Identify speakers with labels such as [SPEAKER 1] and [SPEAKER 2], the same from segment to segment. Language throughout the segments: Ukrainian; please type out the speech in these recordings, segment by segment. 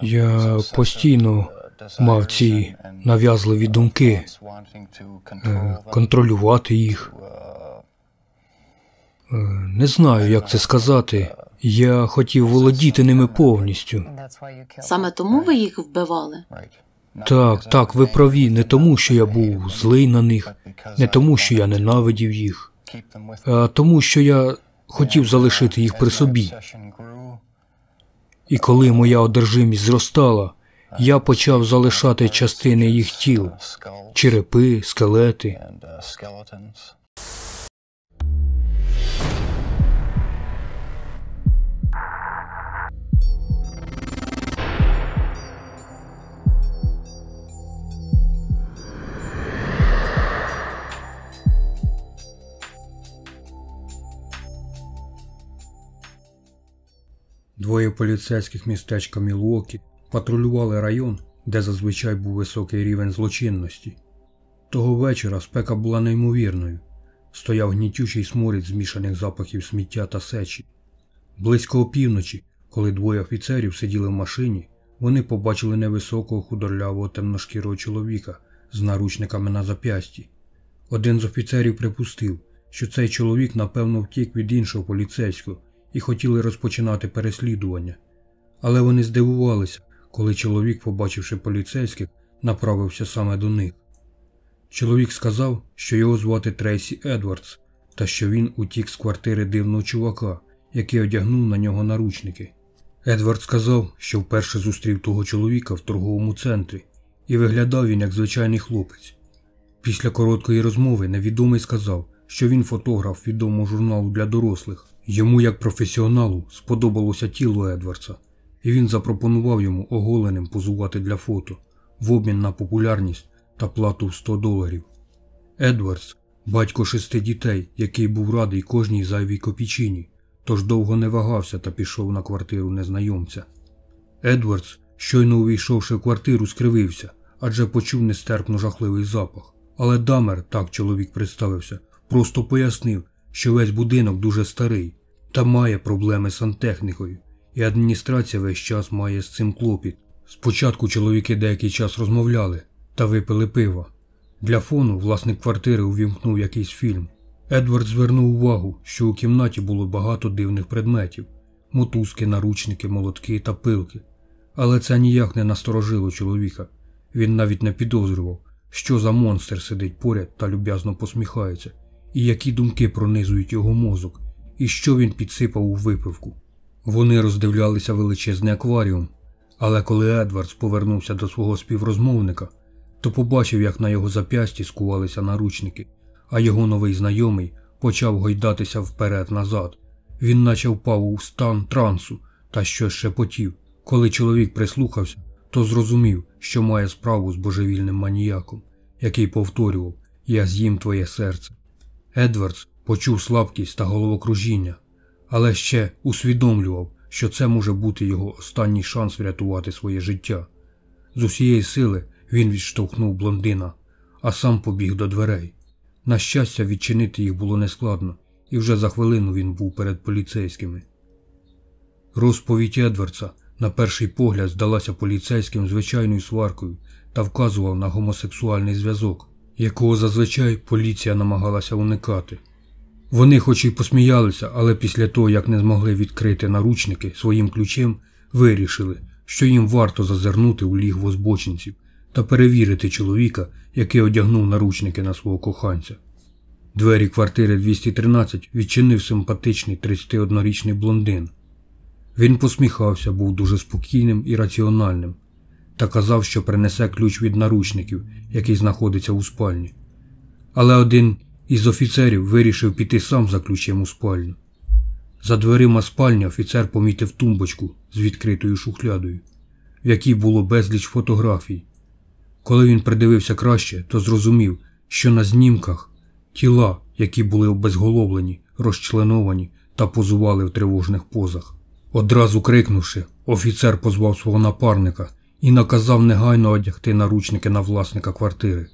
[SPEAKER 1] Я постійно мав ці нав'язливі думки, контролювати їх. Не знаю, як це сказати. Я хотів володіти ними повністю.
[SPEAKER 2] Саме тому ви їх вбивали?
[SPEAKER 1] Так, ви праві. Не тому, що я був злий на них, не тому, що я ненавидів їх, а тому, що я хотів залишити їх при собі. І коли моя одержимість зростала, я почав залишати частини їх тіл – черепи, скелети. Двоє поліцейських містечка Мілуокі патрулювали район, де зазвичай був високий рівень злочинності. Того вечора спека була неймовірною. Стояв гнітючий сморід змішаних запахів сміття та сечі. Близько опівночі, коли двоє офіцерів сиділи в машині, вони побачили невисокого худорлявого темношкірого чоловіка з наручниками на зап'ясті. Один з офіцерів припустив, що цей чоловік напевно втік від іншого поліцейського і хотіли розпочинати переслідування. Але вони здивувалися, коли чоловік, побачивши поліцейських, направився саме до них. Чоловік сказав, що його звати Трейсі Едвардс, та що він утік з квартири дивного чувака, який одягнув на нього наручники. Едвардс сказав, що вперше зустрів того чоловіка в торговому центрі, і виглядав він як звичайний хлопець. Після короткої розмови невідомий сказав, що він фотограф відомого журналу для дорослих. Йому, як професіоналу, сподобалося тіло Едвардса, і він запропонував йому оголеним позувати для фото, в обмін на популярність та плату в $100. Едвардс – батько 6 дітей, який був радий кожній зайвій копійчині, тож довго не вагався та пішов на квартиру незнайомця. Едвардс, щойно увійшовши в квартиру, скривився, адже почув нестерпно жахливий запах. Але Дамер, так чоловік представився, просто пояснив, що весь будинок дуже старий та має проблеми з сантехнікою, і адміністрація весь час має з цим клопіт. Спочатку чоловіки деякий час розмовляли та випили пива. Для фону власник квартири увімкнув якийсь фільм. Едвард звернув увагу, що у кімнаті було багато дивних предметів – мотузки, наручники, молотки та пилки. Але це ніяк не насторожило чоловіка. Він навіть не підозрював, що за монстр сидить поряд та люб'язно посміхається, і які думки пронизують його мозок, і що він підсипав у випивку. Вони роздивлялися величезний акваріум, але коли Едвардс повернувся до свого співрозмовника, то побачив, як на його зап'ясті скувалися наручники, а його новий знайомий почав гойдатися вперед-назад. Він наче впав у стан трансу та щось шепотів. Коли чоловік прислухався, то зрозумів, що має справу з божевільним маніяком, який повторював «Я з'їм твоє серце». Едвардс почув слабкість та головокружіння, але ще усвідомлював, що це може бути його останній шанс врятувати своє життя. З усієї сили він відштовхнув блондина, а сам побіг до дверей. На щастя, відчинити їх було нескладно, і вже за хвилину він був перед поліцейськими. Розповідь Едвардса на перший погляд здалася поліцейським звичайною сваркою та вказував на гомосексуальний зв'язок, якого зазвичай поліція намагалася уникати. Вони хоч і посміялися, але після того, як не змогли відкрити наручники своїм ключем, вирішили, що їм варто зазирнути у лігво збочинців та перевірити чоловіка, який одягнув наручники на свого коханця. Двері квартири 213 відчинив симпатичний 31-річний блондин. Він посміхався, був дуже спокійним і раціональним, та казав, що принесе ключ від наручників, який знаходиться у спальні. Але один із офіцерів вирішив піти сам за ключем у спальню. За дверима спальні офіцер помітив тумбочку з відкритою шухлядою, в якій було безліч фотографій. Коли він придивився краще, то зрозумів, що на знімках тіла, які були обезголовлені, розчленовані та позували в тривожних позах. Одразу крикнувши, офіцер позвав свого напарника і наказав негайно одягти наручники на власника квартири.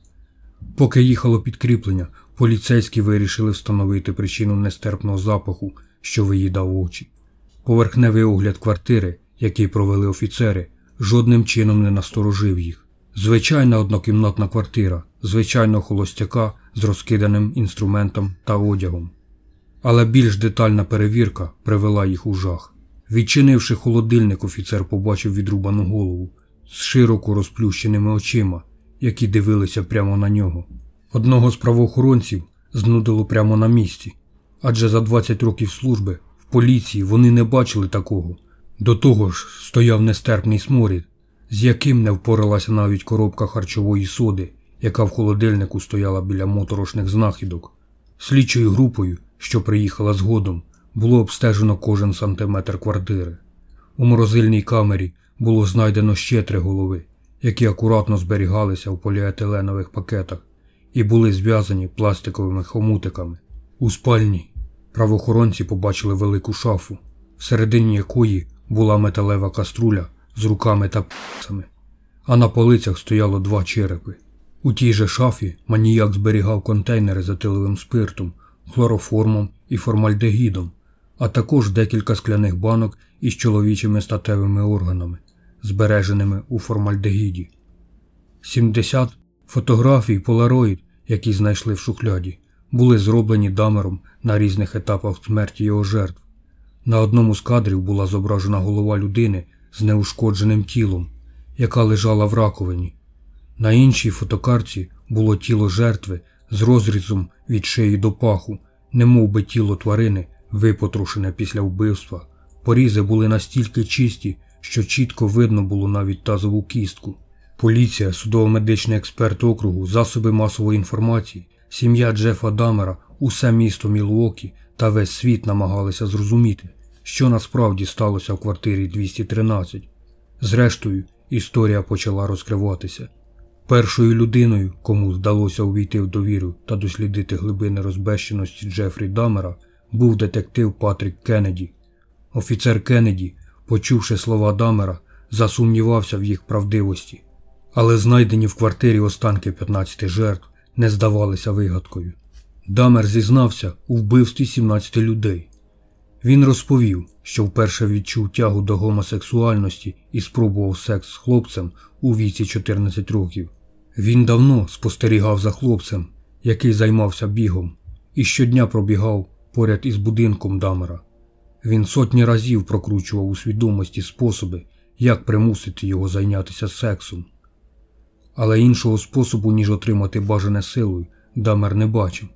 [SPEAKER 1] Поки їхало підкріплення, поліцейські вирішили встановити причину нестерпного запаху, що виїдав очі. Поверхневий огляд квартири, який провели офіцери, жодним чином не насторожив їх. Звичайна однокімнатна квартира, звичайного холостяка з розкиданим інструментом та одягом. Але більш детальна перевірка привела їх у жах. Відчинивши холодильник, офіцер побачив відрубану голову з широко розплющеними очима, які дивилися прямо на нього. Одного з правоохоронців знудило прямо на місці, адже за 20 років служби в поліції вони не бачили такого. До того ж стояв нестерпний сморід, з яким не впоралася навіть коробка харчової соди, яка в холодильнику стояла біля моторошних знахідок. Слідчою групою, що приїхала згодом, було обстежено кожен сантиметр квартири. У морозильній камері було знайдено ще 3 голови, які акуратно зберігалися в поліетиленових пакетах і були зв'язані пластиковими хомутиками. У спальні правоохоронці побачили велику шафу, всередині якої була металева каструля з руками та п'яцями, а на полицях стояло 2 черепи. У тій же шафі маніяк зберігав контейнери з етиловим спиртом, хлороформом і формальдегідом, а також декілька скляних банок із чоловічими статевими органами, збереженими у формальдегіді. 70 фотографій Polaroid, які знайшли в шухляді, були зроблені Дамером на різних етапах смерті його жертв. На одному з кадрів була зображена голова людини з неушкодженим тілом, яка лежала в раковині. На іншій фотокартці було тіло жертви з розрізом від шиї до паху, немов би тіло тварини, випотрошене після вбивства. Порізи були настільки чисті, що чітко видно було навіть тазову кістку. Поліція, судово-медичний експерт округу, засоби масової інформації, сім'я Джефа Дамера, усе місто Мілуокі та весь світ намагалися зрозуміти, що насправді сталося в квартирі 213. Зрештою, історія почала розкриватися. Першою людиною, кому вдалося увійти в довіру та дослідити глибини розбещеності Джефрі Дамера, був детектив Патрік Кеннеді. Офіцер Кеннеді, почувши слова Дамера, засумнівався в їх правдивості. Але знайдені в квартирі останки 15 жертв не здавалися вигадкою. Дамер зізнався у вбивстві 17 людей. Він розповів, що вперше відчув тягу до гомосексуальності і спробував секс з хлопцем у віці 14 років. Він давно спостерігав за хлопцем, який займався бігом, і щодня пробігав поряд із будинком Дамера. Він сотні разів прокручував у свідомості способи, як примусити його зайнятися сексом. Але іншого способу, ніж отримати бажане силою, Дамер не бачив.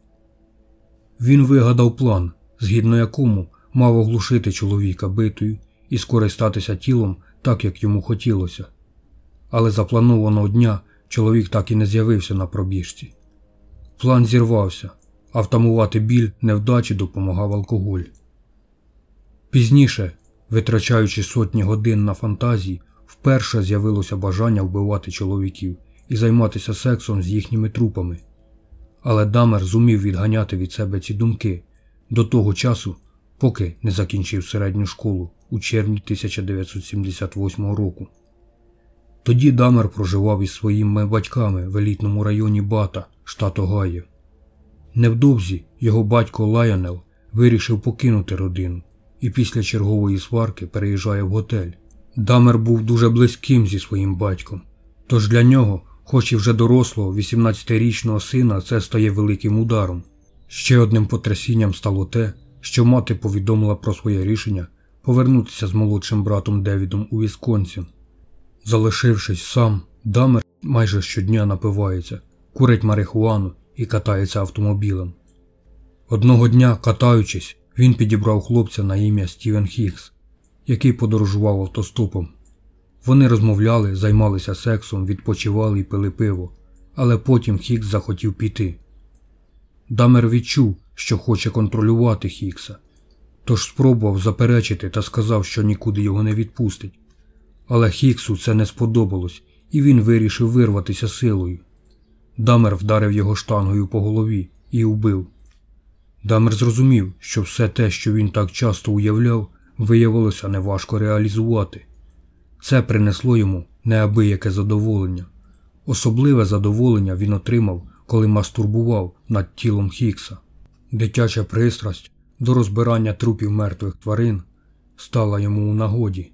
[SPEAKER 1] Він вигадав план, згідно якому мав оглушити чоловіка битою і скористатися тілом так, як йому хотілося. Але запланованого дня чоловік так і не з'явився на пробіжці. План зірвався, а втамувати біль невдачі допомагав алкоголь. Пізніше, витрачаючи сотні годин на фантазії, вперше з'явилося бажання вбивати чоловіків і займатися сексом з їхніми трупами. Але Дамер зумів відганяти від себе ці думки до того часу, поки не закінчив середню школу у червні 1978 року. Тоді Дамер проживав із своїми батьками в елітному районі Бата, штат Огайо. Невдовзі його батько Лайонел вирішив покинути родину і після чергової сварки переїжджає в готель. Дамер був дуже близьким зі своїм батьком, тож для нього, хоч і вже дорослого 18-річного сина, це стає великим ударом. Ще одним потрясінням стало те, що мати повідомила про своє рішення повернутися з молодшим братом Девідом у Вісконсін. Залишившись сам, Дамер майже щодня напивається, курить марихуану і катається автомобілем. Одного дня, катаючись, він підібрав хлопця на ім'я Стівен Хікс, який подорожував автостопом. Вони розмовляли, займалися сексом, відпочивали і пили пиво, але потім Хікс захотів піти. Дамер відчув, що хоче контролювати Хікса, тож спробував заперечити та сказав, що нікуди його не відпустить. Але Хіксу це не сподобалось, і він вирішив вирватися силою. Дамер вдарив його штангою по голові і вбив. Дамер зрозумів, що все те, що він так часто уявляв, виявилося неважко реалізувати. Це принесло йому неабияке задоволення. Особливе задоволення він отримав, коли мастурбував над тілом Хікса. Дитяча пристрасть до розбирання трупів мертвих тварин стала йому у нагоді.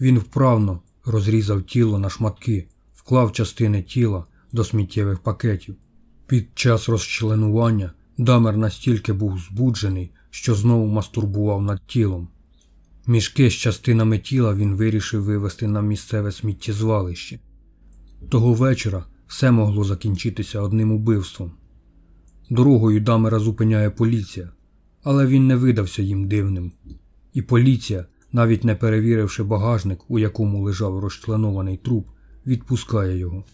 [SPEAKER 1] Він вправно розрізав тіло на шматки, вклав частини тіла до сміттєвих пакетів. Під час розчленування Дамер настільки був збуджений, що знову мастурбував над тілом. Мішки з частинами тіла він вирішив вивезти на місцеве сміттєзвалище. Того вечора все могло закінчитися одним убивством. Дорогою Дамера зупиняє поліція, але він не видався їм дивним. І поліція, навіть не перевіривши багажник, у якому лежав розчленований труп, відпускає його.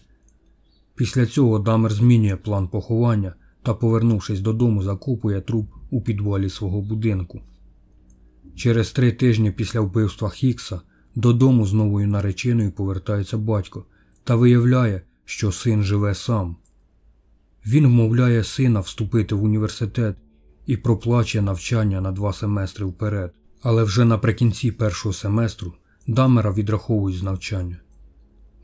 [SPEAKER 1] Після цього Дамер змінює план поховання та, повернувшись додому, закопує труп у підвалі свого будинку. Через 3 тижні після вбивства Хікса додому з новою нареченою повертається батько та виявляє, що син живе сам. Він вмовляє сина вступити в університет і проплачує навчання на 2 семестри вперед. Але вже наприкінці першого семестру Дамера відраховують з навчання.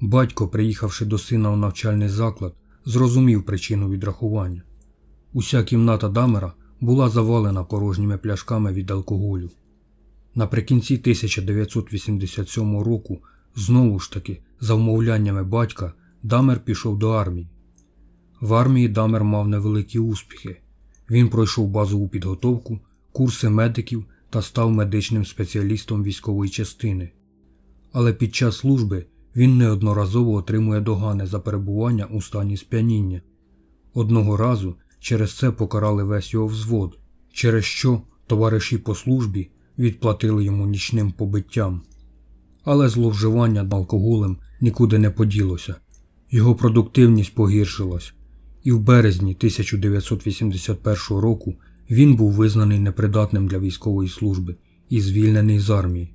[SPEAKER 1] Батько, приїхавши до сина у навчальний заклад, зрозумів причину відрахування. Уся кімната Дамера була завалена порожніми пляшками від алкоголю. Наприкінці 1987 року, знову ж таки, за вмовляннями батька, Дамер пішов до армії. В армії Дамер мав невеликі успіхи. Він пройшов базову підготовку, курси медиків та став медичним спеціалістом військової частини. Але під час служби він неодноразово отримує догани за перебування у стані сп'яніння. Одного разу через це покарали весь його взвод, через що товариші по службі відплатили йому нічним побиттям. Але зловживання алкоголем нікуди не поділося. Його продуктивність погіршилась, і в березні 1981 року він був визнаний непридатним для військової служби і звільнений з армії.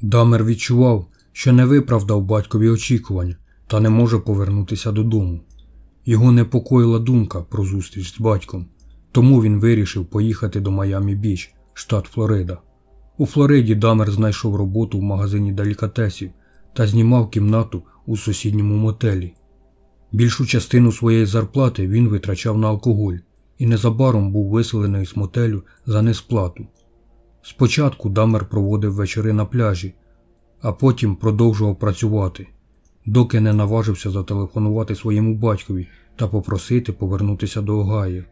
[SPEAKER 1] Дамер відчував, що не виправдав батькові очікування та не може повернутися додому. Його непокоїла думка про зустріч з батьком, тому він вирішив поїхати до Майамі-Біч, штат Флорида. У Флориді Дамер знайшов роботу в магазині делікатесів та знімав кімнату у сусідньому мотелі. Більшу частину своєї зарплати він витрачав на алкоголь і незабаром був виселений з мотелю за несплату. Спочатку Дамер проводив вечори на пляжі, а потім продовжував працювати, доки не наважився зателефонувати своєму батькові та попросити повернутися до Огайо.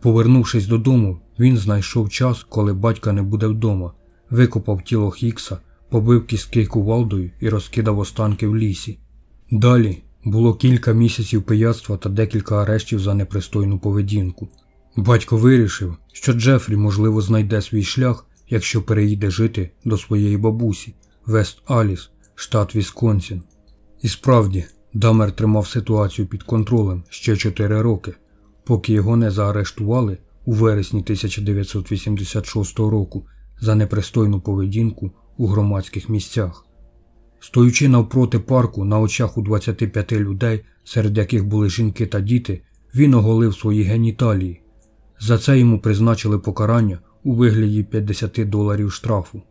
[SPEAKER 1] Повернувшись додому, він знайшов час, коли батька не буде вдома, викопав тіло Хікса, побив кістки кувалдою і розкидав останки в лісі. Далі було кілька місяців пияцтва та декілька арештів за непристойну поведінку. Батько вирішив, що Джефрі, можливо, знайде свій шлях, якщо переїде жити до своєї бабусі, Вест-Аліс, штат Вісконсін. І справді, Дамер тримав ситуацію під контролем ще 4 роки, поки його не заарештували у вересні 1986 року за непристойну поведінку у громадських місцях. Стоючи навпроти парку на очах у 25 людей, серед яких були жінки та діти, він оголив свої геніталії. За це йому призначили покарання у вигляді $50 штрафу.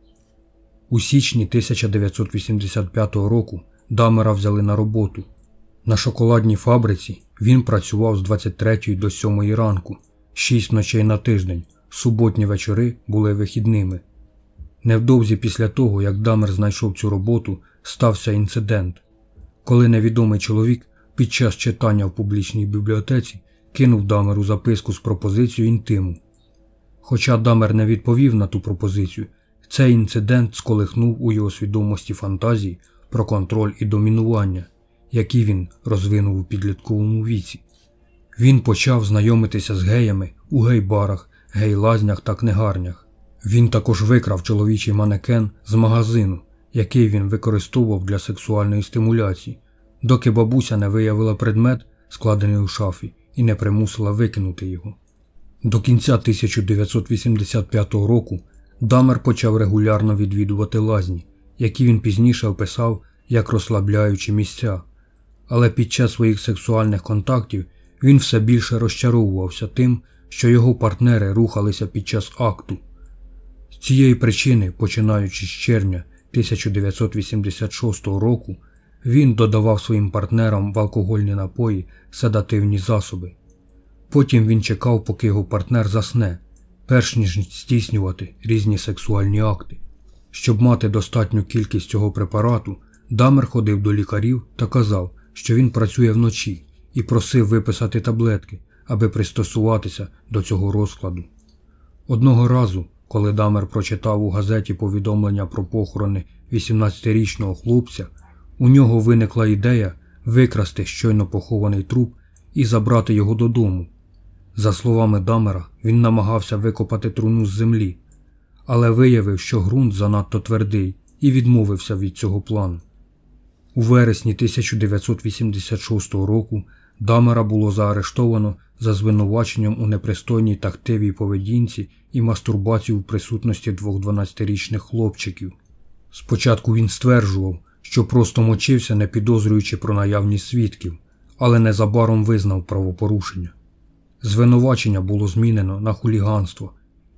[SPEAKER 1] У січні 1985 року Дамера взяли на роботу. На шоколадній фабриці він працював з 23 до 7 ранку, 6 ночей на тиждень, суботні вечори були вихідними. Невдовзі після того, як Дамер знайшов цю роботу, стався інцидент, коли невідомий чоловік під час читання в публічній бібліотеці кинув Дамеру записку з пропозицією інтиму. Хоча Дамер не відповів на ту пропозицію, цей інцидент сколихнув у його свідомості фантазії про контроль і домінування, які він розвинув у підлітковому віці. Він почав знайомитися з геями у гей-барах, гей-лазнях та книгарнях. Він також викрав чоловічий манекен з магазину, який він використовував для сексуальної стимуляції, доки бабуся не виявила предмет, складений у шафі, і не примусила викинути його. До кінця 1985 року Дамер почав регулярно відвідувати лазні, які він пізніше описав як розслабляючі місця. Але під час своїх сексуальних контактів він все більше розчаровувався тим, що його партнери рухалися під час акту. З цієї причини, починаючи з червня 1986 року, він додавав своїм партнерам в алкогольні напої седативні засоби. Потім він чекав, поки його партнер засне, перш ніж здійснювати різні сексуальні акти. Щоб мати достатню кількість цього препарату, Дамер ходив до лікарів та казав, що він працює вночі, і просив виписати таблетки, аби пристосуватися до цього розкладу. Одного разу, коли Дамер прочитав у газеті повідомлення про похорони 18-річного хлопця, у нього виникла ідея викрасти щойно похований труп і забрати його додому. За словами Дамера, він намагався викопати труну з землі, але виявив, що ґрунт занадто твердий, і відмовився від цього плану. У вересні 1986 року Дамера було заарештовано за звинуваченням у непристойній та хтивій поведінці і мастурбації в присутності двох 12-річних хлопчиків. Спочатку він стверджував, що просто мочився, не підозрюючи про наявність свідків, але незабаром визнав правопорушення. Звинувачення було змінено на хуліганство,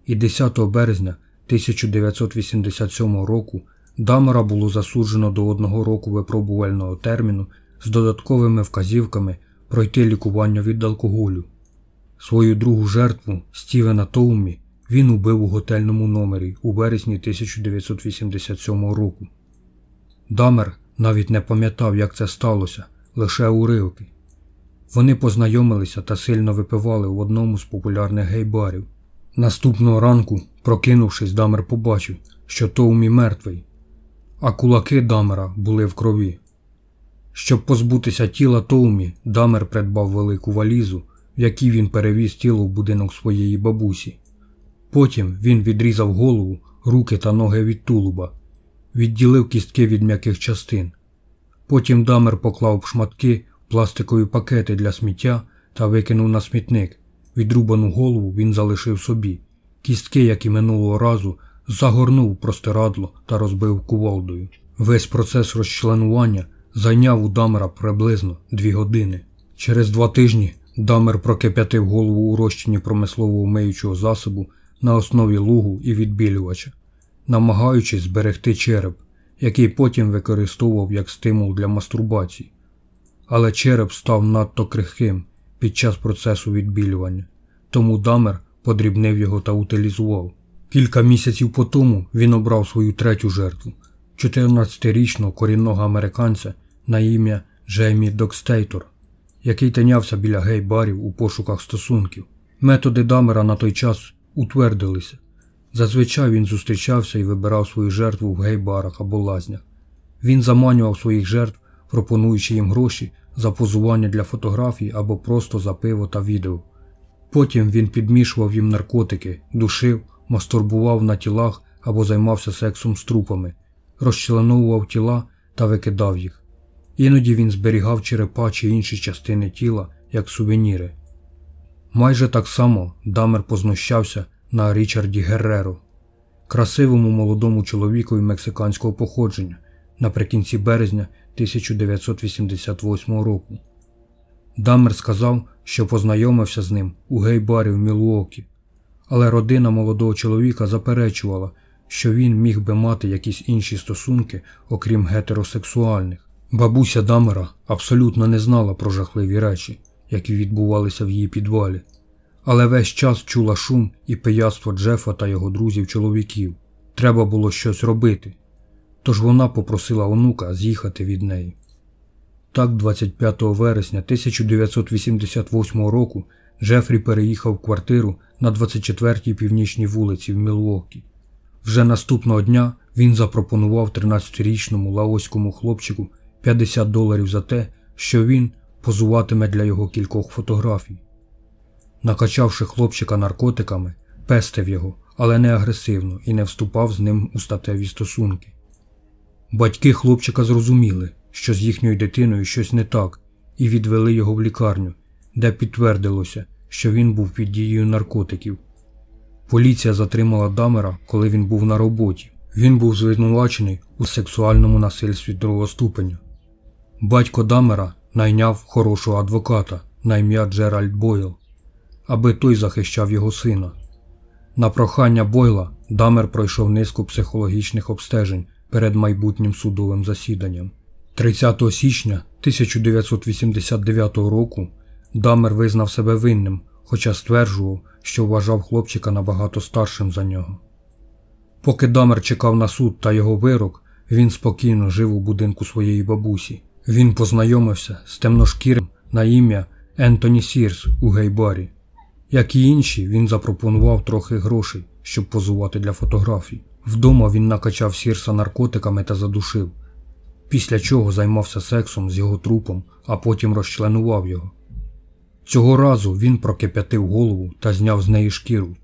[SPEAKER 1] і 10 березня 1987 року Дамера було засуджено до 1 року випробувального терміну з додатковими вказівками пройти лікування від алкоголю. Свою другу жертву, Стівена Тоумі, він убив у готельному номері у вересні 1987 року. Дамер навіть не пам'ятав, як це сталося, лише уривки. Вони познайомилися та сильно випивали в одному з популярних гей-барів. Наступного ранку, прокинувшись, Дамер побачив, що Тоумі мертвий, а кулаки Дамера були в крові. Щоб позбутися тіла Тоумі, Дамер придбав велику валізу, в якій він перевіз тіло в будинок своєї бабусі. Потім він відрізав голову, руки та ноги від тулуба, відділив кістки від м'яких частин. Потім Дамер поклав шматки в пластикові пакети для сміття та викинув на смітник. Відрубану голову він залишив собі. Кістки, як і минулого разу, загорнув у простирадло та розбив кувалдою. Весь процес розчленування зайняв у Дамера приблизно 2 години. Через 2 тижні Дамер прокип'ятив голову у розчині промислового миючого засобу на основі лугу і відбілювача, намагаючись зберегти череп, який потім використовував як стимул для мастурбації. Але череп став надто крихким під час процесу відбілювання, тому Дамер подрібнив його та утилізував. Кілька місяців по тому він обрав свою третю жертву – 14-річного корінного американця на ім'я Джеймі Докстейтор, який тинявся біля гей-барів у пошуках стосунків. Методи Дамера на той час утвердилися. Зазвичай він зустрічався і вибирав свою жертву в гей-барах або лазнях. Він заманював своїх жертв, пропонуючи їм гроші за позування для фотографій або просто за пиво та відео. Потім він підмішував їм наркотики, душив, мастурбував на тілах або займався сексом з трупами, розчленовував тіла та викидав їх. Іноді він зберігав черепа чи інші частини тіла, як сувеніри. Майже так само Дамер познущався на Річарді Герреро, красивому молодому чоловікові мексиканського походження, наприкінці березня 1988 року. Дамер сказав, що познайомився з ним у гей-барі в Мілуокі, але родина молодого чоловіка заперечувала, що він міг би мати якісь інші стосунки, окрім гетеросексуальних. Бабуся Дамера абсолютно не знала про жахливі речі, які відбувалися в її підвалі, але весь час чула шум і пияцтво Джефа та його друзів-чоловіків. Треба було щось робити, тож вона попросила онука з'їхати від неї. Так, 25 вересня 1988 року Джефрі переїхав в квартиру на 24-й північній вулиці в Мілуокі. Вже наступного дня він запропонував 13-річному лаоському хлопчику $50 за те, що він позуватиме для його кількох фотографій. Накачавши хлопчика наркотиками, пестив його, але не агресивно і не вступав з ним у статеві стосунки. Батьки хлопчика зрозуміли, що з їхньою дитиною щось не так, і відвели його в лікарню, де підтвердилося, що він був під дією наркотиків. Поліція затримала Дамера, коли він був на роботі. Він був звинувачений у сексуальному насильстві 2-го ступеня. Батько Дамера найняв хорошого адвоката на ім'я Джеральд Бойл, аби той захищав його сина. На прохання Бойла Дамер пройшов низку психологічних обстежень перед майбутнім судовим засіданням. 30 січня 1989 року Дамер визнав себе винним, хоча стверджував, що вважав хлопчика набагато старшим за нього. Поки Дамер чекав на суд та його вирок, він спокійно жив у будинку своєї бабусі. Він познайомився з темношкірим на ім'я Ентоні Сірс у гей-барі. Як і інші, він запропонував трохи грошей, щоб позувати для фотографій. Вдома він накачав Сірса наркотиками та задушив, після чого займався сексом з його трупом, а потім розчленував його. Цього разу він прокип'ятив голову та зняв з неї шкіру.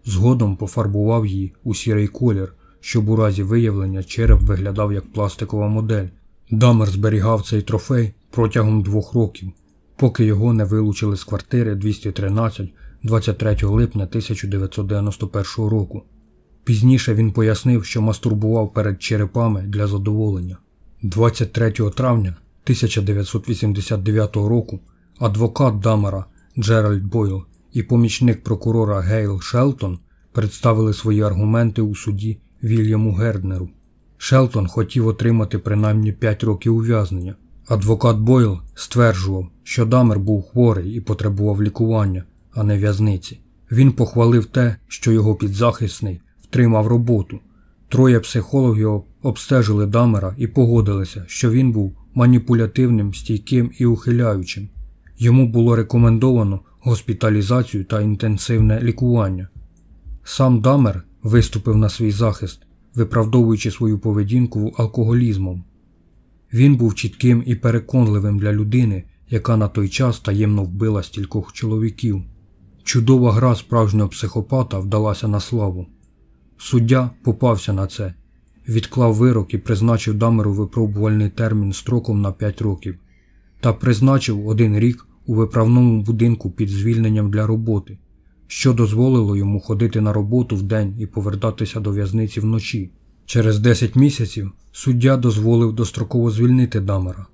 [SPEAKER 1] Згодом пофарбував її у сірий колір, щоб у разі виявлення череп виглядав як пластикова модель. Дамер зберігав цей трофей протягом 2 років, поки його не вилучили з квартири 213 23 липня 1991 року. Пізніше він пояснив, що мастурбував перед черепами для задоволення. 23 травня 1989 року адвокат Дамера Джеральд Бойл і помічник прокурора Гейл Шелтон представили свої аргументи у суді Вільяму Герднеру. Шелтон хотів отримати принаймні 5 років ув'язнення. Адвокат Бойл стверджував, що Дамер був хворий і потребував лікування, а не в'язниці. Він похвалив те, що його підзахисний втримав роботу. 3 психологів обстежили Дамера і погодилися, що він був маніпулятивним, стійким і ухиляючим. Йому було рекомендовано госпіталізацію та інтенсивне лікування. Сам Дамер виступив на свій захист, виправдовуючи свою поведінку алкоголізмом. Він був чітким і переконливим для людини, яка на той час таємно вбила стількох чоловіків. Чудова гра справжнього психопата вдалася на славу. Суддя попався на це, відклав вирок і призначив Дамеру випробувальний термін строком на 5 років. Та призначив 1 рік у виправному будинку під звільненням для роботи, що дозволило йому ходити на роботу вдень і повертатися до в'язниці вночі. Через 10 місяців суддя дозволив достроково звільнити Дамера,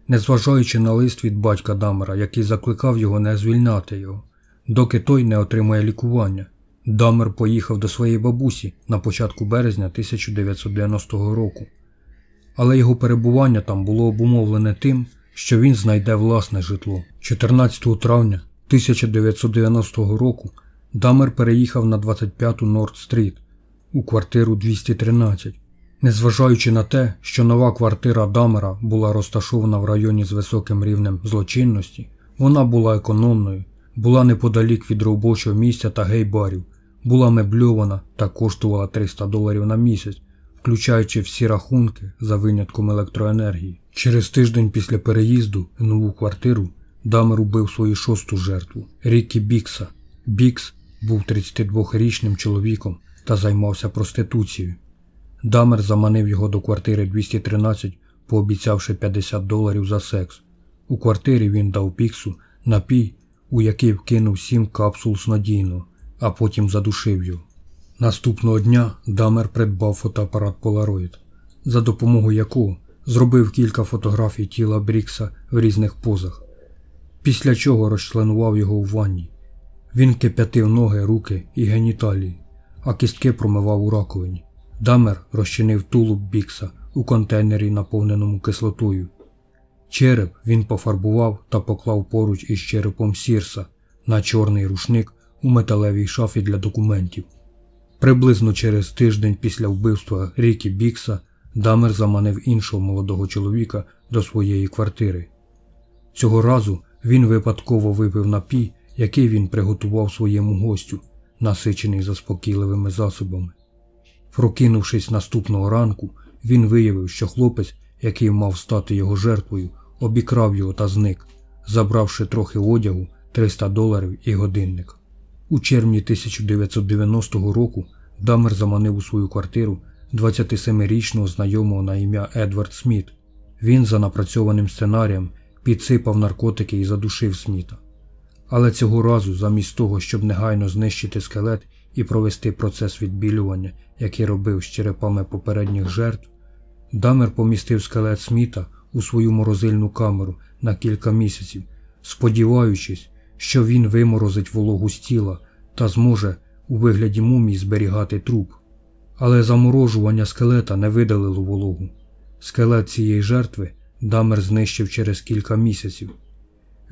[SPEAKER 1] незважаючи на лист від батька Дамера, який закликав його не звільняти його, доки той не отримає лікування. Дамер поїхав до своєї бабусі на початку березня 1990 року. Але його перебування там було обумовлене тим, що він знайде власне житло. 14 травня 1990 року Дамер переїхав на 25-ту Норд-стріт у квартиру 213. Незважаючи на те, що нова квартира Дамера була розташована в районі з високим рівнем злочинності, вона була економною, була неподалік від робочого місця та гей-барів, була мебльована та коштувала $300 на місяць, включаючи всі рахунки за винятком електроенергії. Через тиждень після переїзду в нову квартиру Дамер убив свою 6-ту жертву – Рікі Бікса. Бікс був 32-річним чоловіком та займався проституцією. Дамер заманив його до квартири 213, пообіцявши $50 за секс. У квартирі він дав Біксу напій, у який вкинув 7 капсул снодійного, а потім задушив його. Наступного дня Дамер придбав фотоапарат Polaroid, за допомогою якого зробив кілька фотографій тіла Брікса в різних позах, після чого розчленував його у ванні. Він кип'ятив ноги, руки і геніталії, а кістки промивав у раковині. Дамер розчинив тулуб Бікса у контейнері, наповненому кислотою. Череп він пофарбував та поклав поруч із черепом Сірса на чорний рушник у металевій шафі для документів. Приблизно через тиждень після вбивства Рікі Бікса Дамер заманив іншого молодого чоловіка до своєї квартири. Цього разу він випадково випив напій, який він приготував своєму гостю, насичений заспокійливими засобами. Прокинувшись наступного ранку, він виявив, що хлопець, який мав стати його жертвою, обікрав його та зник, забравши трохи одягу, $300 і годинник. У червні 1990 року Дамер заманив у свою квартиру 27-річного знайомого на ім'я Едвард Сміт. Він за напрацьованим сценарієм підсипав наркотики і задушив Сміта. Але цього разу, замість того, щоб негайно знищити скелет і провести процес відбілювання, який робив з черепами попередніх жертв, Дамер помістив скелет Сміта у свою морозильну камеру на кілька місяців, сподіваючись, що він виморозить вологу з тіла та зможе у вигляді мумії зберігати труп. Але заморожування скелета не видалило вологу. Скелет цієї жертви Дамер знищив через кілька місяців.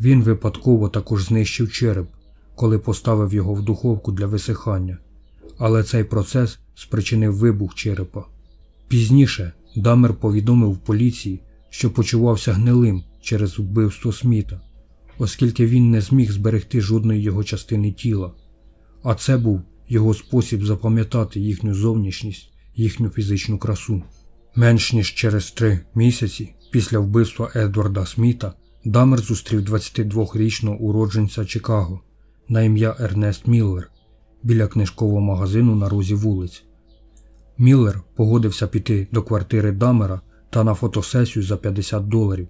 [SPEAKER 1] Він випадково також знищив череп, коли поставив його в духовку для висихання. Але цей процес спричинив вибух черепа. Пізніше Дамер повідомив поліції, що почувався гнилим через вбивство Сміта, оскільки він не зміг зберегти жодної його частини тіла, а це був його спосіб запам'ятати їхню зовнішність, їхню фізичну красу. Менш ніж через 3 місяці після вбивства Едварда Сміта Дамер зустрів 22-річного уродженця Чикаго на ім'я Ернест Міллер біля книжкового магазину на розі вулиць. Міллер погодився піти до квартири Дамера та на фотосесію за $50,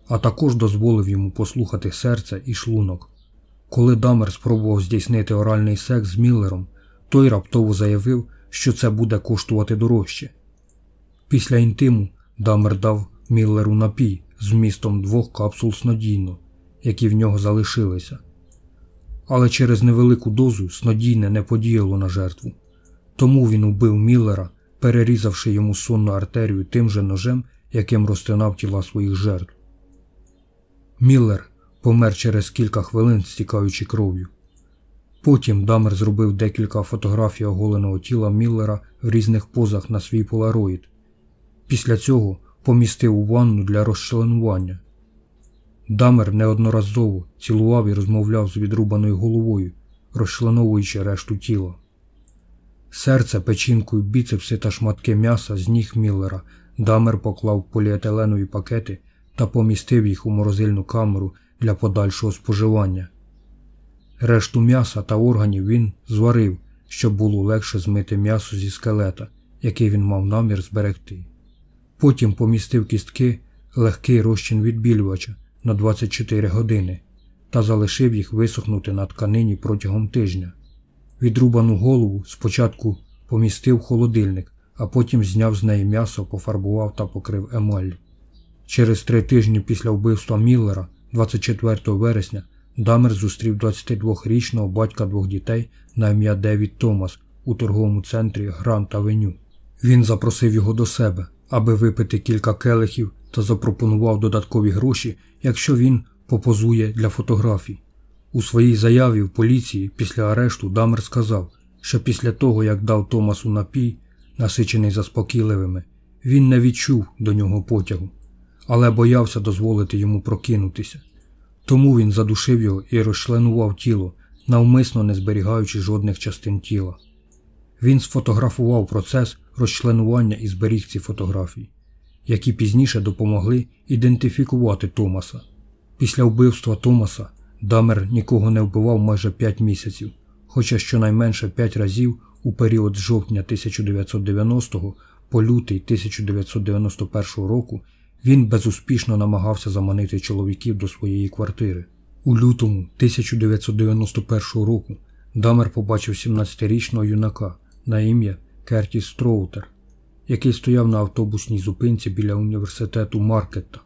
[SPEAKER 1] а також дозволив йому послухати серце і шлунок. Коли Дамер спробував здійснити оральний секс з Міллером, той раптово заявив, що це буде коштувати дорожче. Після інтиму Дамер дав Міллеру напій з вмістом 2 капсул снодійного, які в нього залишилися. Але через невелику дозу снодійне не подіяло на жертву. Тому він убив Міллера, перерізавши йому сонну артерію тим же ножем, яким розтинав тіла своїх жертв. Міллер помер через кілька хвилин, стікаючи кров'ю. Потім Дамер зробив декілька фотографій оголеного тіла Міллера в різних позах на свій полароїд. Після цього помістив у ванну для розчленування. Дамер неодноразово цілував і розмовляв з відрубаною головою, розчленовуючи решту тіла. Серце, печінку, біцепси та шматки м'яса з ніг Міллера Дамер поклав в поліетиленові пакети та помістив їх у морозильну камеру для подальшого споживання. Решту м'яса та органів він зварив, щоб було легше змити м'ясо зі скелета, який він мав намір зберегти. Потім помістив кістки легкий розчин відбілювача на 24 години та залишив їх висохнути на тканині протягом тижня. Відрубану голову спочатку помістив в холодильник, а потім зняв з неї м'ясо, пофарбував та покрив емаллю. Через 3 тижні після вбивства Міллера, 24 вересня, Дамер зустрів 22-річного батька 2 дітей на ім'я Девід Томас у торговому центрі Грант-Авеню. Він запросив його до себе, аби випити кілька келихів та запропонував додаткові гроші, якщо він попозує для фотографій. У своїй заяві в поліції після арешту Дамер сказав, що після того, як дав Томасу напій, насичений заспокійливими, він не відчув до нього потягу, але боявся дозволити йому прокинутися. Тому він задушив його і розчленував тіло, навмисно не зберігаючи жодних частин тіла. Він сфотографував процес розчленування і зберіг ці фотографії, які пізніше допомогли ідентифікувати Томаса. Після вбивства Томаса Дамер нікого не вбивав майже 5 місяців, хоча щонайменше 5 разів у період з жовтня 1990 по лютий 1991 року він безуспішно намагався заманити чоловіків до своєї квартири. У лютому 1991 року Дамер побачив 17-річного юнака на ім'я Кертіс Строутер, який стояв на автобусній зупинці біля університету Маркетта.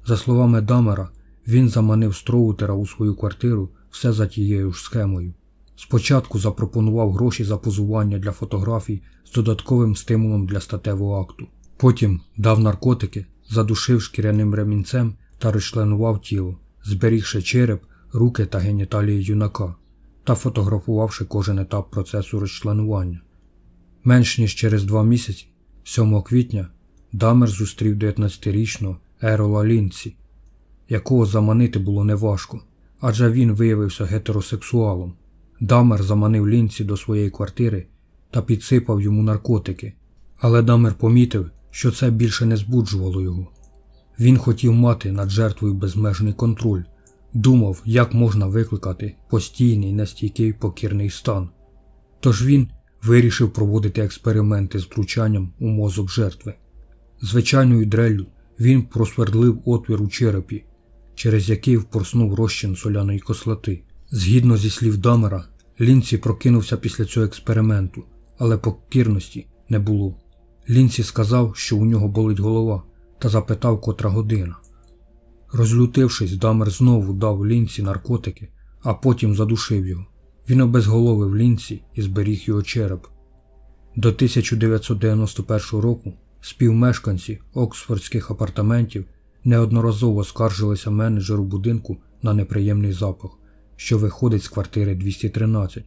[SPEAKER 1] За словами Дамера, він заманив Строутера у свою квартиру все за тією ж схемою. Спочатку запропонував гроші за позування для фотографій з додатковим стимулом для статевого акту. Потім дав наркотики, задушив шкіряним ремінцем та розчленував тіло, зберігши череп, руки та геніталії юнака та фотографувавши кожен етап процесу розчленування. Менш ніж через 2 місяці, 7 квітня, Дамер зустрів 19-річного Ерола Лінсі, якого заманити було неважко, адже він виявився гетеросексуалом. Дамер заманив Лінсі до своєї квартири та підсипав йому наркотики, але Дамер помітив, що це більше не збуджувало його. Він хотів мати над жертвою безмежний контроль, думав, як можна викликати постійний нестійкий покірний стан. Тож він вирішив проводити експерименти з втручанням у мозок жертви. Звичайною дреллю він просвердлив отвір у черепі, через який впорснув розчин соляної кислоти. Згідно зі слів Дамера, Лінсі прокинувся після цього експерименту, але покірності не було. Лінсі сказав, що у нього болить голова, та запитав, котра година. Розлютившись, Дамер знову дав Лінсі наркотики, а потім задушив його. Він обезголовив Лінсі і зберіг його череп. До 1991 року співмешканці оксфордських апартаментів неодноразово скаржилися менеджеру будинку на неприємний запах, що виходить з квартири 213.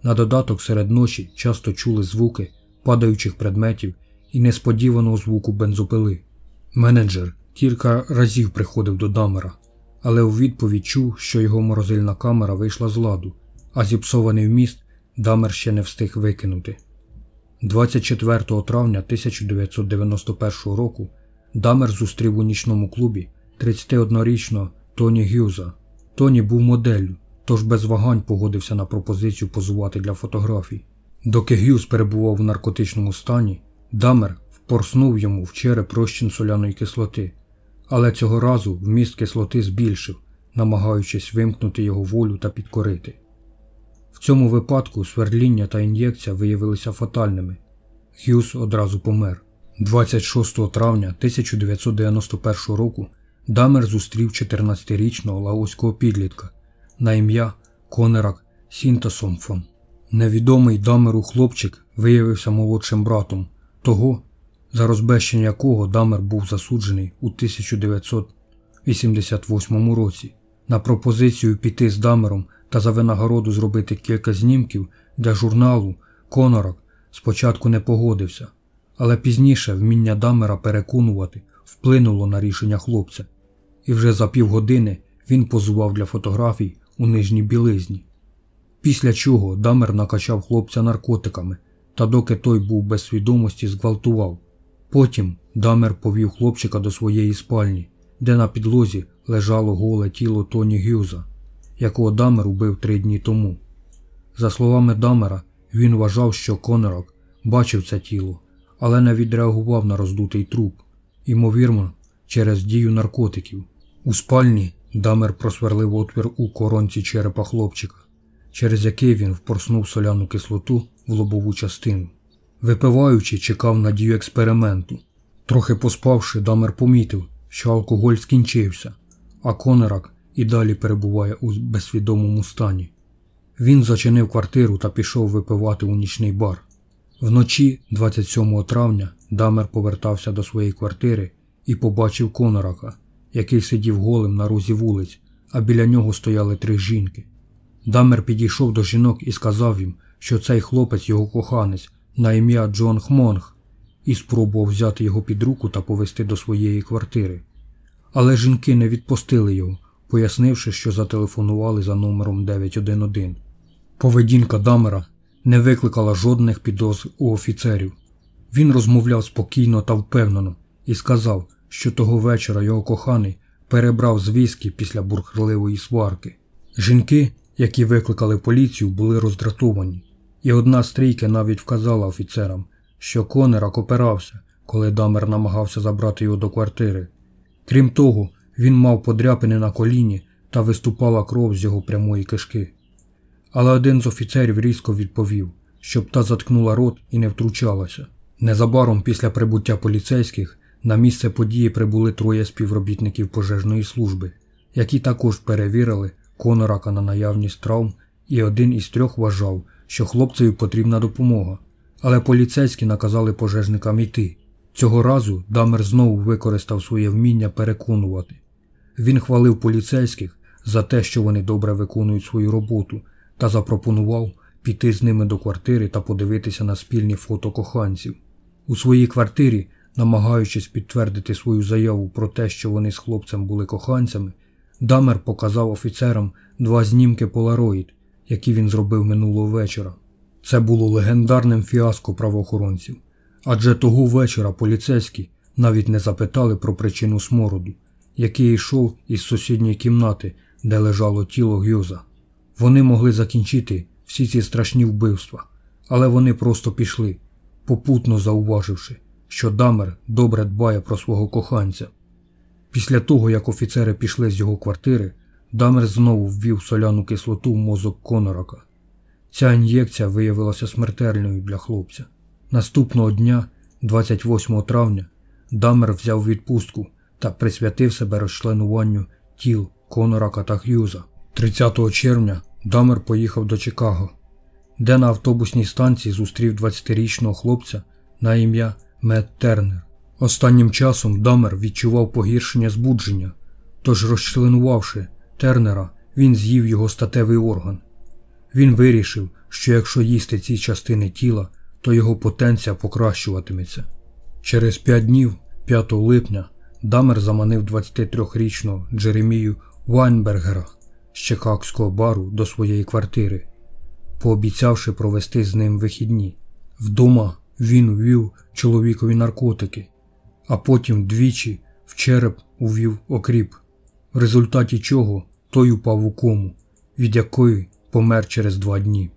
[SPEAKER 1] На додаток серед ночі часто чули звуки падаючих предметів і несподіваного звуку бензопили. Менеджер кілька разів приходив до Даммера, але у відповідь чув, що його морозильна камера вийшла з ладу, а зіпсований вміст Даммер ще не встиг викинути. 24 травня 1991 року Даммер зустрів у нічному клубі 31-річного Тоні Г'юза. Тоні був моделлю, тож без вагань погодився на пропозицію позувати для фотографій. Доки Г'юз перебував у наркотичному стані, Даммер впорснув йому в череп розчин соляної кислоти, але цього разу вміст кислоти збільшив, намагаючись вимкнути його волю та підкорити. В цьому випадку свердління та ін'єкція виявилися фатальними. Г'юз одразу помер. 26 травня 1991 року Даммер зустрів 14-річного лаоського підлітка на ім'я Конерак Сінтасомфон. Невідомий Даммеру хлопчик виявився молодшим братом того, за розбещення якого Даммер був засуджений у 1988 році. На пропозицію піти з Даммером та за винагороду зробити кілька знімків для журналу Конерак спочатку не погодився, але пізніше вміння Даммера переконувати вплинуло на рішення хлопця, і вже за півгодини він позував для фотографій у нижній білизні. Після чого Даммер накачав хлопця наркотиками та доки той був без свідомості зґвалтував. Потім Даммер повів хлопчика до своєї спальні, де на підлозі лежало голе тіло Тоні Г'юза, якого Даммер убив 3 дні тому. За словами Даммера, він вважав, що Конерак бачив це тіло, але не відреагував на роздутий труп, ймовірно, через дію наркотиків. У спальні Даммер просверлив отвір у коронці черепа хлопчика, через який він впорснув соляну кислоту в лобову частину. Випиваючи, чекав на дію експерименту. Трохи поспавши, Даммер помітив, що алкоголь скінчився, а Конерак і далі перебуває у безсвідомому стані. Він зачинив квартиру та пішов випивати у нічний бар. Вночі 27 травня Даммер повертався до своєї квартири і побачив Конерака, який сидів голим на розі вулиць, а біля нього стояли 3 жінки. Даммер підійшов до жінок і сказав їм, що цей хлопець його коханець на ім'я Джон Хмонг, і спробував взяти його під руку та повести до своєї квартири. Але жінки не відпустили його, пояснивши, що зателефонували за номером 911. Поведінка Даммера не викликала жодних підозр у офіцерів. Він розмовляв спокійно та впевнено і сказав, що того вечора його коханий перебрав з віскі після бурхливої сварки. Жінки, які викликали поліцію, були роздратовані, і одна з трійки навіть вказала офіцерам, що Конерак опирався, коли Даммер намагався забрати його до квартири. Крім того, він мав подряпини на коліні та виступала кров з його прямої кишки. Але один з офіцерів різко відповів, щоб та заткнула рот і не втручалася. Незабаром після прибуття поліцейських на місце події прибули 3 співробітників пожежної служби, які також перевірили Конерака на наявність травм, і один із 3 вважав, що хлопцеві потрібна допомога, але поліцейські наказали пожежникам йти. Цього разу Даммер знову використав своє вміння переконувати. Він хвалив поліцейських за те, що вони добре виконують свою роботу, та запропонував піти з ними до квартири та подивитися на спільні фото коханців. У своїй квартирі, намагаючись підтвердити свою заяву про те, що вони з хлопцем були коханцями, Даммер показав офіцерам 2 знімки Polaroid, які він зробив минулого вечора. Це було легендарним фіаско правоохоронців, адже того вечора поліцейські навіть не запитали про причину смороду, який йшов із сусідньої кімнати, де лежало тіло Г'юза. Вони могли закінчити всі ці страшні вбивства, але вони просто пішли, попутно зауваживши, що Даммер добре дбає про свого коханця. Після того, як офіцери пішли з його квартири, Даммер знову ввів соляну кислоту в мозок Конерака. Ця ін'єкція виявилася смертельною для хлопця. Наступного дня, 28 травня, Даммер взяв відпустку та присвятив себе розчленуванню тіл Конерака та Г'юза. 30 червня Даммер поїхав до Чикаго, де на автобусній станції зустрів 20-річного хлопця на ім'я Мет Тернер. Останнім часом Даммер відчував погіршення збудження, тож розчленувавши Тернера, він з'їв його статевий орган. Він вирішив, що якщо їсти ці частини тіла, то його потенція покращуватиметься. Через 5 днів, 5 липня, Дамер заманив 23-річного Джеремію Вайнбергера з чикагського бару до своєї квартири, пообіцявши провести з ним вихідні. Вдома він ввів чоловікові наркотики, а потім двічі в череп увів окріп, в результаті чого той упав у кому, від якої помер через 2 дні.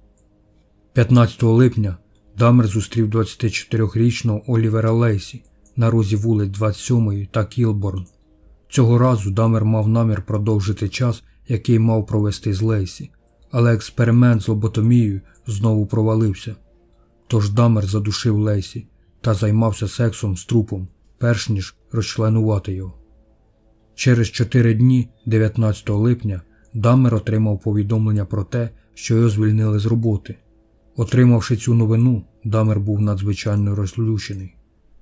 [SPEAKER 1] 15 липня Дамер зустрів 24-річного Олівера Лейсі на розі вулиць 27 та Кілборн. Цього разу Дамер мав намір продовжити час, який мав провести з Лейсі, але експеримент з лоботомією знову провалився. Тож Дамер задушив Лейсі та займався сексом з трупом, перш ніж розчленувати його. Через 4 дні, 19 липня, Дамер отримав повідомлення про те, що його звільнили з роботи. Отримавши цю новину, Дамер був надзвичайно розлючений.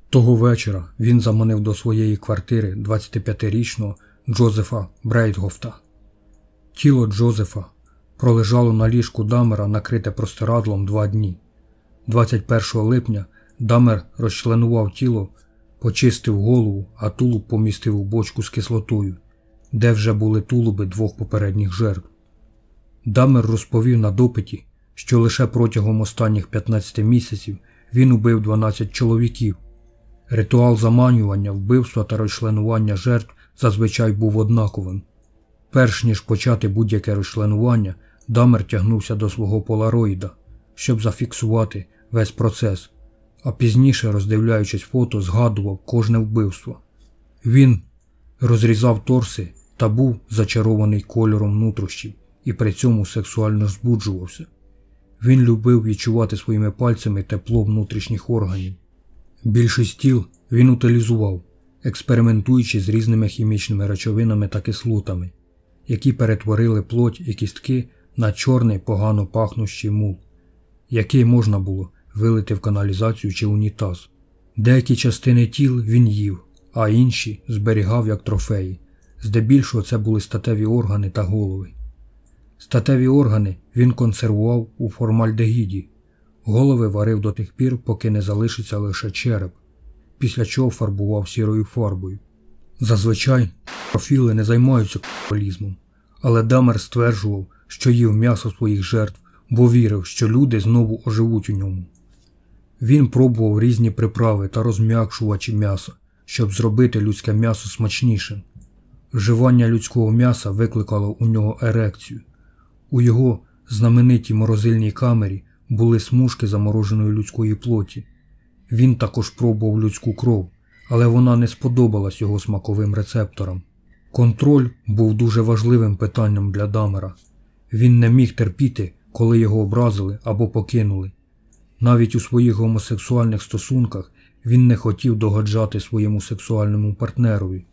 [SPEAKER 1] Того вечора він заманив до своєї квартири 25-річного Джозефа Брейтгофта. Тіло Джозефа пролежало на ліжку Дамера, накрите простирадлом 2 дні. 21 липня Дамер розчленував тіло, почистив голову, а тулуб помістив у бочку з кислотою, де вже були тулуби 2 попередніх жертв. Дамер розповів на допиті, що лише протягом останніх 15 місяців він убив 12 чоловіків. Ритуал заманювання, вбивства та розчленування жертв зазвичай був однаковим. Перш ніж почати будь-яке розчленування, Дамер тягнувся до свого полароїда, щоб зафіксувати весь процес, а пізніше, роздивляючись фото, згадував кожне вбивство. Він розрізав торси та був зачарований кольором нутрощів і при цьому сексуально збуджувався. Він любив відчувати своїми пальцями тепло внутрішніх органів. Більшість тіл він утилізував, експериментуючи з різними хімічними речовинами та кислотами, які перетворили плоть і кістки на чорний погано пахнущий мул, який можна було вилити в каналізацію чи унітаз. Деякі частини тіл він їв, а інші зберігав як трофеї. Здебільшого це були статеві органи та голови. Статеві органи він консервував у формальдегіді, голови варив до тих пір, поки не залишиться лише череп, після чого фарбував сірою фарбою. Зазвичай профіли не займаються канібалізмом, але Дамер стверджував, що їв м'ясо своїх жертв, бо вірив, що люди знову оживуть у ньому. Він пробував різні приправи та розм'якшувачі м'яса, щоб зробити людське м'ясо смачнішим. Вживання людського м'яса викликало у нього ерекцію. У його знаменитій морозильній камері були смужки замороженої людської плоті. Він також пробував людську кров, але вона не сподобалась його смаковим рецепторам. Контроль був дуже важливим питанням для Дамера. Він не міг терпіти, коли його образили або покинули. Навіть у своїх гомосексуальних стосунках він не хотів догоджати своєму сексуальному партнерові.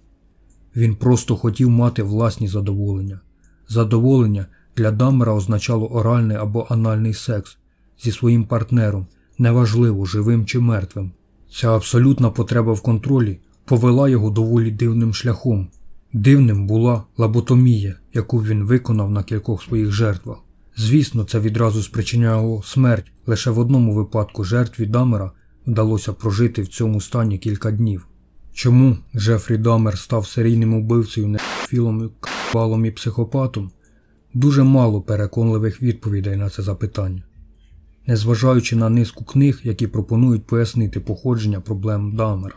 [SPEAKER 1] Він просто хотів мати власні задоволення. Задоволення для Дамера означало оральний або анальний секс зі своїм партнером, неважливо, живим чи мертвим. Ця абсолютна потреба в контролі повела його доволі дивним шляхом. Дивним була лоботомія, яку він виконав на кількох своїх жертвах. Звісно, це відразу спричиняло смерть, лише в одному випадку жертві Дамера вдалося прожити в цьому стані кілька днів. Чому Джефрі Дамер став серійним убивцею, нефілом, канібалом і психопатом? Дуже мало переконливих відповідей на це запитання. Незважаючи на низку книг, які пропонують пояснити походження проблем Дамера.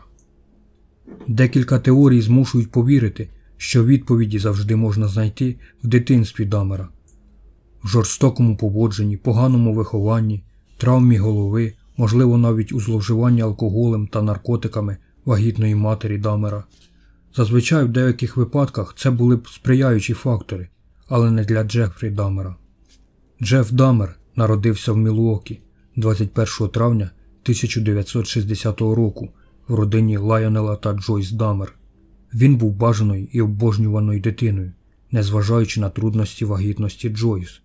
[SPEAKER 1] Декілька теорій змушують повірити, що відповіді завжди можна знайти в дитинстві Дамера. В жорстокому поводженні, поганому вихованні, травмі голови, можливо навіть у зловживанні алкоголем та наркотиками вагітної матері Дамера. Зазвичай в деяких випадках це були б сприяючі фактори, але не для Джефрі Дамера. Джеф Дамер народився в Мілуокі 21 травня 1960 року в родині Лайонела та Джойс Дамер. Він був бажаною і обожнюваною дитиною, незважаючи на трудності вагітності Джойс.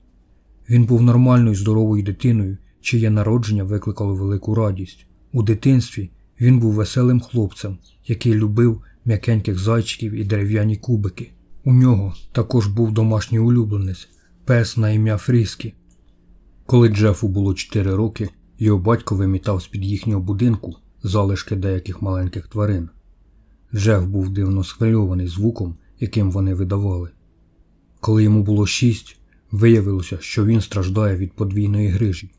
[SPEAKER 1] Він був нормальною здоровою дитиною, чиє народження викликало велику радість. У дитинстві він був веселим хлопцем, який любив м'якеньких зайчиків і дерев'яні кубики. У нього також був домашній улюбленець – пес на ім'я Фріскі. Коли Джефу було 4 роки, його батько вимітав з-під їхнього будинку залишки деяких маленьких тварин. Джеф був дивно схвильований звуком, яким вони видавали. Коли йому було 6, виявилося, що він страждає від подвійної грижі.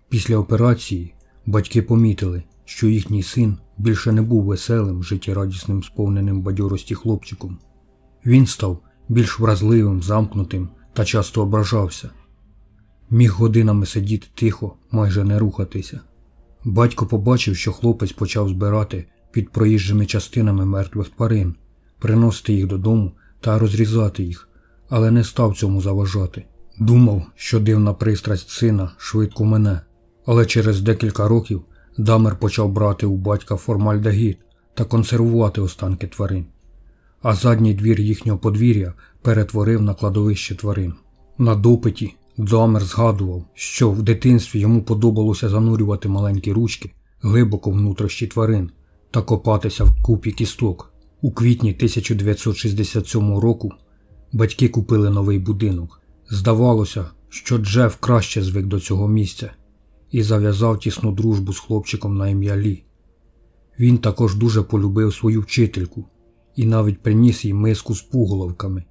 [SPEAKER 1] Після операції батьки помітили, що їхній син більше не був веселим, життєрадісним, сповненим бадьорості хлопчиком. Він став більш вразливим, замкнутим та часто ображався. Міг годинами сидіти тихо, майже не рухатися. Батько побачив, що хлопець почав збирати під проїжджими частинами мертвих тварин, приносити їх додому та розрізати їх, але не став цьому заважати. Думав, що дивна пристрасть сина швидко мине, але через декілька років Дамер почав брати у батька формальдегід та консервувати останки тварин, а задній двір їхнього подвір'я перетворив на кладовище тварин. На допиті Дамер згадував, що в дитинстві йому подобалося занурювати маленькі ручки глибоко в нутрощі тварин та копатися в купі кісток. У квітні 1967 року батьки купили новий будинок. Здавалося, що Джеф краще звик до цього місця і зав'язав тісну дружбу з хлопчиком на ім'я Лі. Він також дуже полюбив свою вчительку і навіть приніс їй миску з пуголовками,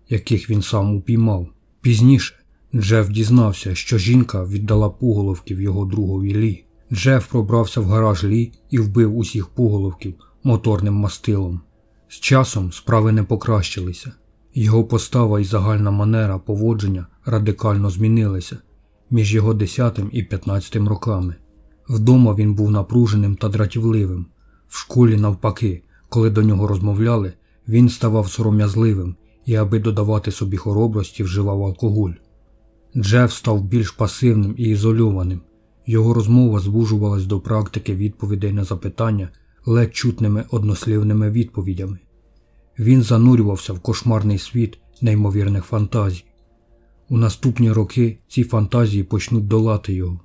[SPEAKER 1] яких він сам упіймав. Пізніше Джеф дізнався, що жінка віддала пуголовків його другові Лі. Джеф пробрався в гараж Лі і вбив усіх пуголовків моторним мастилом. З часом справи не покращилися. Його постава і загальна манера поводження радикально змінилися між його 10 і 15 роками. Вдома він був напруженим та дратівливим. В школі, навпаки, коли до нього розмовляли, він ставав сором'язливим і, аби додавати собі хоробрості, вживав алкоголь. Джеф став більш пасивним і ізольованим. Його розмова звужувалась до практики відповідей на запитання ледь чутними однослівними відповідями. Він занурювався в кошмарний світ неймовірних фантазій. У наступні роки ці фантазії почнуть долати його.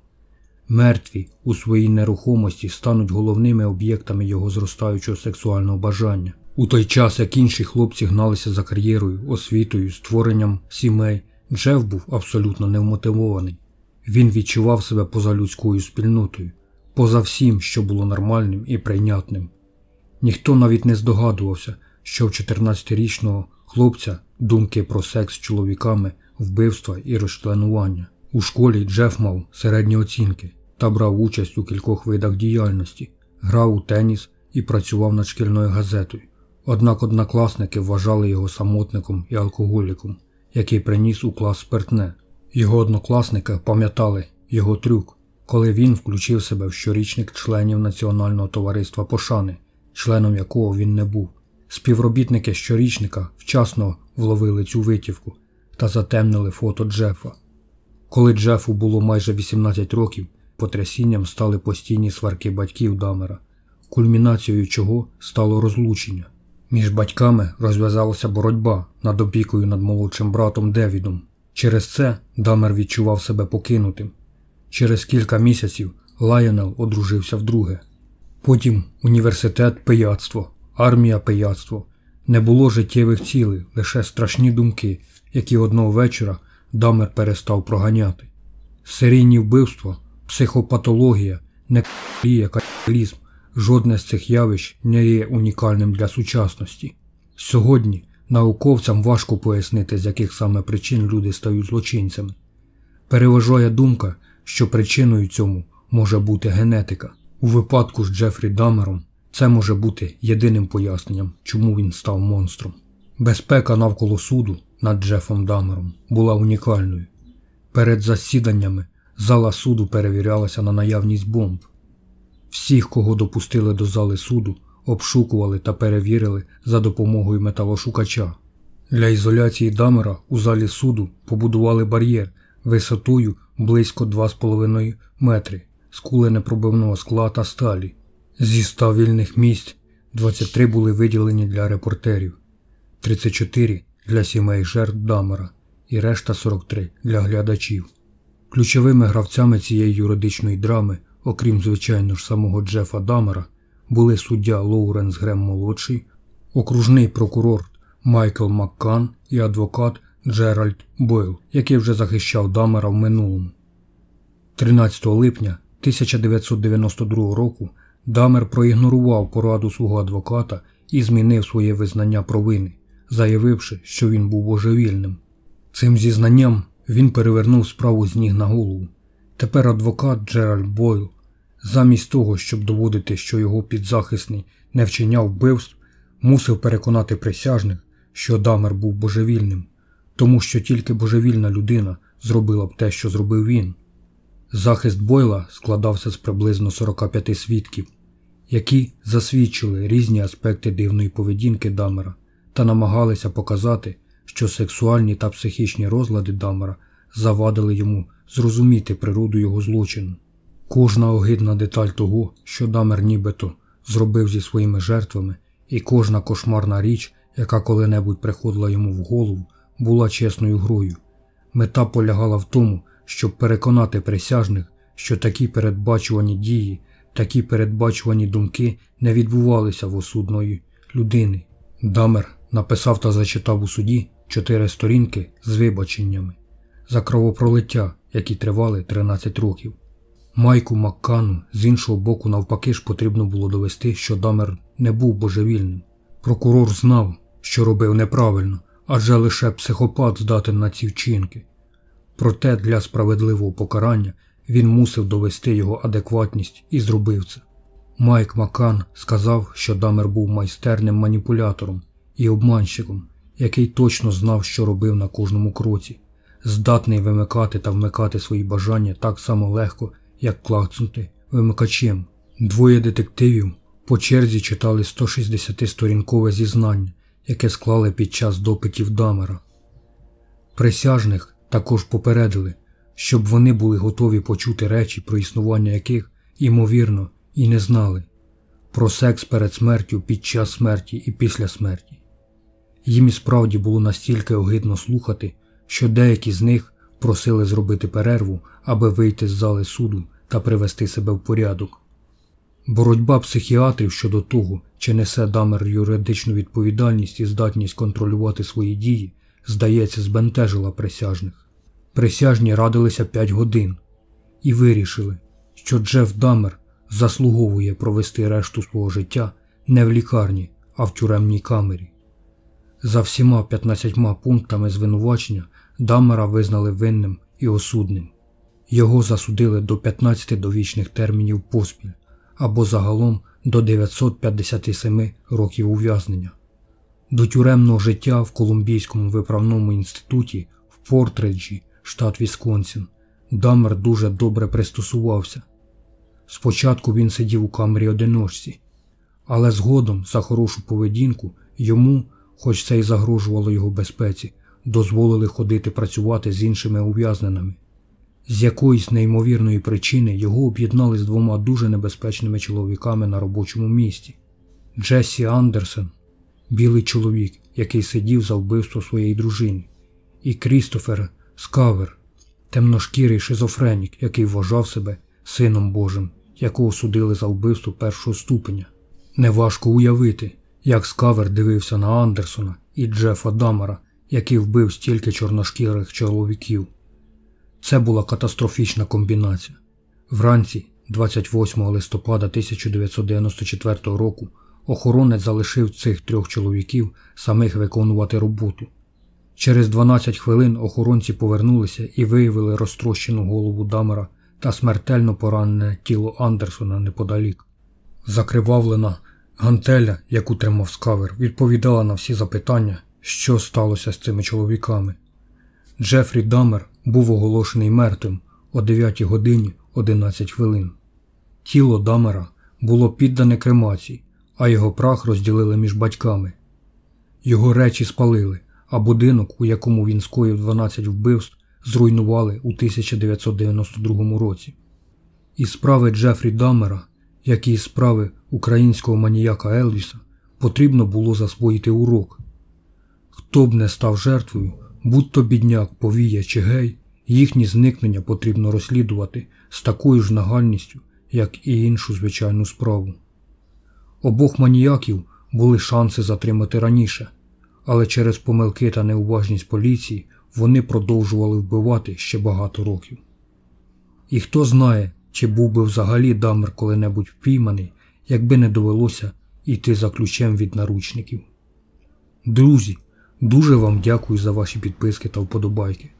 [SPEAKER 1] Мертві у своїй нерухомості стануть головними об'єктами його зростаючого сексуального бажання. У той час, як інші хлопці гналися за кар'єрою, освітою, створенням сімей, Джеф був абсолютно невмотивований. Він відчував себе поза людською спільнотою, поза всім, що було нормальним і прийнятним. Ніхто навіть не здогадувався, що в 14-річного хлопця думки про секс з чоловіками, вбивства і розчленування. У школі Джеф мав середні оцінки та брав участь у кількох видах діяльності, грав у теніс і працював над шкільною газетою. Однак однокласники вважали його самотником і алкоголіком, який приніс у клас спиртне. Його однокласники пам'ятали його трюк, коли він включив себе в щорічник членів Національного товариства пошани, членом якого він не був. Співробітники щорічника вчасно вловили цю витівку та затемнили фото Джефа. Коли Джефу було майже 18 років, потрясінням стали постійні сварки батьків Дамера, кульмінацією чого стало розлучення. Між батьками розв'язалася боротьба над опікою над молодшим братом Девідом. Через це Дамер відчував себе покинутим. Через кілька місяців Лайонел одружився вдруге. Потім університет – пияцтво, армія – пияцтво. Не було життєвих цілей, лише страшні думки, які одного вечора Дамер перестав проганяти. Серійні вбивства, психопатологія, некролія, катаклізм – жодне з цих явищ не є унікальним для сучасності. Сьогодні науковцям важко пояснити, з яких саме причин люди стають злочинцями. Переважає думка, що причиною цьому може бути генетика. У випадку з Джефрі Дамером це може бути єдиним поясненням, чому він став монстром. Безпека навколо суду над Джефом Дамером була унікальною. Перед засіданнями зала суду перевірялася на наявність бомб. Всіх, кого допустили до зали суду, обшукували та перевірили за допомогою металошукача. Для ізоляції Дамера у залі суду побудували бар'єр висотою близько 2,5 метри з куленепробивного скла та сталі. Зі 100 вільних місць 23 були виділені для репортерів, 34 – для сімей жертв Дамера і решта 43 – для глядачів. Ключовими гравцями цієї юридичної драми, окрім, звичайно ж, самого Джефа Дамера, були суддя Лоуренс Грем-молодший, окружний прокурор Майкл Маккан і адвокат Джеральд Бойл, який вже захищав Дамера в минулому. 13 липня 1992 року Дамер проігнорував пораду свого адвоката і змінив своє визнання провини, заявивши, що він був божевільним. Цим зізнанням він перевернув справу з ніг на голову. Тепер адвокат Джеральд Бойл, замість того, щоб доводити, що його підзахисний не вчиняв вбивств, мусив переконати присяжних, що Дамер був божевільним, тому що тільки божевільна людина зробила б те, що зробив він. Захист Бойла складався з приблизно 45 свідків, які засвідчили різні аспекти дивної поведінки Дамера та намагалися показати, що сексуальні та психічні розлади Дамера завадили йому зрозуміти природу його злочину. Кожна огидна деталь того, що Дамер нібито зробив зі своїми жертвами, і кожна кошмарна річ, яка коли-небудь приходила йому в голову, була чесною грою. Мета полягала в тому, щоб переконати присяжних, що такі передбачувані дії, такі передбачувані думки не відбувалися в осудної людини. Дамер написав та зачитав у суді 4 сторінки з вибаченнями за кровопролиття, які тривали 13 років. Майку Маккану, з іншого боку, навпаки ж потрібно було довести, що Дамер не був божевільним. Прокурор знав, що робив неправильно, адже лише психопат здатен на ці вчинки. Проте для справедливого покарання він мусив довести його адекватність і зробив це. Майк Маккан сказав, що Дамер був майстерним маніпулятором і обманщиком, який точно знав, що робив на кожному кроці, здатний вимикати та вмикати свої бажання так само легко, як клацнути вимикачем. 2 детективів по черзі читали 160-сторінкове зізнання, яке склали під час допитів Дамера. Присяжних також попередили, щоб вони були готові почути речі, про існування яких, ймовірно, і не знали. Про секс перед смертю, під час смерті і після смерті. Їм і справді було настільки огидно слухати, що деякі з них просили зробити перерву, аби вийти з зали суду та привести себе в порядок. Боротьба психіатрів щодо того, чи несе Дамер юридичну відповідальність і здатність контролювати свої дії, здається, збентежила присяжних. Присяжні радилися 5 годин і вирішили, що Джеф Дамер заслуговує провести решту свого життя не в лікарні, а в тюремній камері. За всіма 15 пунктами звинувачення Дамера визнали винним і осудним. Його засудили до 15 довічних термінів поспіль, або загалом до 957 років ув'язнення. До тюремного життя в Колумбійському виправному інституті в Портриджі, штат Вісконсін, Дамер дуже добре пристосувався. Спочатку він сидів у камері-одиночці, але згодом за хорошу поведінку йому, хоч це й загрожувало його безпеці, дозволили ходити працювати з іншими ув'язненими. З якоїсь неймовірної причини його об'єднали з 2 дуже небезпечними чоловіками на робочому місці. Джессі Андерсон, білий чоловік, який сидів за вбивство своєї дружини, і Крістофер Скавер, темношкірий шизофренік, який вважав себе сином Божим, якого судили за вбивство 1-го ступеня. Неважко уявити, як Скавер дивився на Андерсона і Джефа Дамера, який вбив стільки чорношкірих чоловіків. Це була катастрофічна комбінація. Вранці 28 листопада 1994 року охоронець залишив цих 3 чоловіків самих виконувати роботу. Через 12 хвилин охоронці повернулися і виявили розтрощену голову Дамера та смертельно поранене тіло Андерсона неподалік. Закривавлена гантеля, яку тримав Скавер, відповідала на всі запитання, що сталося з цими чоловіками. Джефрі Дамер був оголошений мертвим о 9 годині 11 хвилин. Тіло Дамера було піддане кремації, а його прах розділили між батьками. Його речі спалили, а будинок, у якому він скоїв 12 вбивств, зруйнували у 1992 році. Із справи Джефрі Дамера, як і із справи українського маніяка Елвіса, потрібно було засвоїти урок. Хто б не став жертвою, будь-то бідняк, повія чи гей, їхні зникнення потрібно розслідувати з такою ж нагальністю, як і іншу звичайну справу. Обох маніяків були шанси затримати раніше, але через помилки та неуважність поліції вони продовжували вбивати ще багато років. І хто знає, чи був би взагалі Дамер коли-небудь впійманий, якби не довелося йти за ключем від наручників. Друзі, дуже вам дякую за ваші підписки та вподобайки.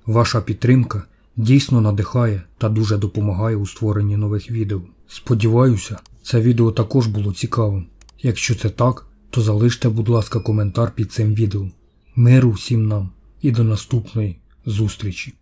[SPEAKER 1] Ваша підтримка дійсно надихає та дуже допомагає у створенні нових відео. Сподіваюся, це відео також було цікавим. Якщо це так, то залиште, будь ласка, коментар під цим відео. Миру всім нам і до наступної зустрічі.